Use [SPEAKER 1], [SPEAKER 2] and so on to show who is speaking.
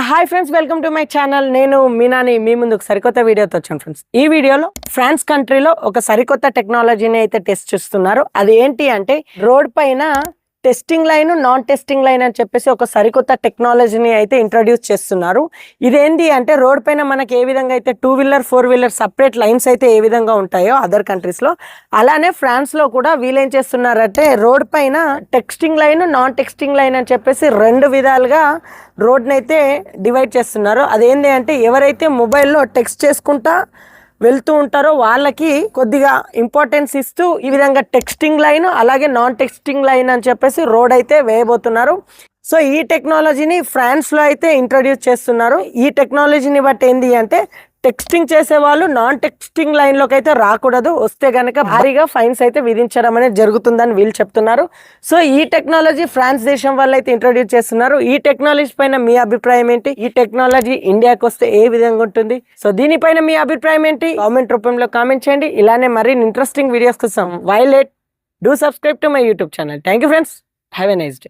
[SPEAKER 1] Hi friends, welcome to my channel. నేను మీనాని మీ ముందుకు సరికొత్త వీడియోతో వచ్చాను ఫ్రెండ్స్. ఈ వీడియోలో ఫ్రాన్స్ కంట్రీలో ఒక సరికొత్త టెక్నాలజీని అయితే టెస్ట్ చేస్తున్నారు. అది ఏంటి అంటే రోడ్ పైన testing line, non testing line అని చెప్పేసి ఒక సరికొత్త టెక్నాలజీని అయితే ఇంట్రడ్యూస్ చేస్తున్నారు. ఇదేంటి అంటే రోడ్ పైన మనకి ఏ విధంగా అయితే 2 వీలర్ 4 వీలర్ సపరేట్ లైన్స్ అయితే ఏ విధంగా ఉంటాయో అదర్ కంట్రీస్లో, అలానే ఫ్రాన్స్లో కూడా వీళ్ళేం చేస్తున్నారంటే రోడ్ పైన texting line, non texting line అని చెప్పేసి 2 విధాలుగా రోడ్ని అయితే డివైడ్ చేస్తున్నారు. అదేంటి అంటే ఎవరైతే మొబైల్లో టెక్స్ట్ చేసుకుంటా వెళ్తూ ఉంటారో వాళ్ళకి కొద్దిగా ఇంపార్టెన్స్ ఇస్తూ ఈ విధంగా టెక్స్టింగ్ లైన్ అలాగే నాన్ టెక్స్టింగ్ లైన్ అని చెప్పేసి రోడ్ అయితే వేయబోతున్నారు. సో ఈ టెక్నాలజీని ఫ్రాన్స్లో అయితే ఇంట్రడ్యూస్ చేస్తున్నారు. ఈ టెక్నాలజీని బట్టి ఏంటి అంటే టెక్స్టింగ్ చేసే వాళ్ళు నాన్ టెక్స్టింగ్ లైన్లోకి అయితే రాకూడదు, వస్తే కనుక భారీగా ఫైన్స్ అయితే విధించడం అనేది జరుగుతుందని వీళ్ళు చెప్తున్నారు. సో ఈ టెక్నాలజీ ఫ్రాన్స్ దేశం వాళ్ళు అయితే ఇంట్రడ్యూస్ చేస్తున్నారు. ఈ టెక్నాలజీ పైన మీ అభిప్రాయం ఏంటి? ఈ టెక్నాలజీ ఇండియాకి వస్తే ఏ విధంగా ఉంటుంది? సో దీనిపైన మీ అభిప్రాయం ఏంటి? కామెంట్ రూపంలో కామెంట్ చేయండి. ఇలానే మరిన్ని ఇంట్రెస్టింగ్ వీడియోస్ కోసం do subscribe to my YouTube channel. Thank you friends. Have a nice day.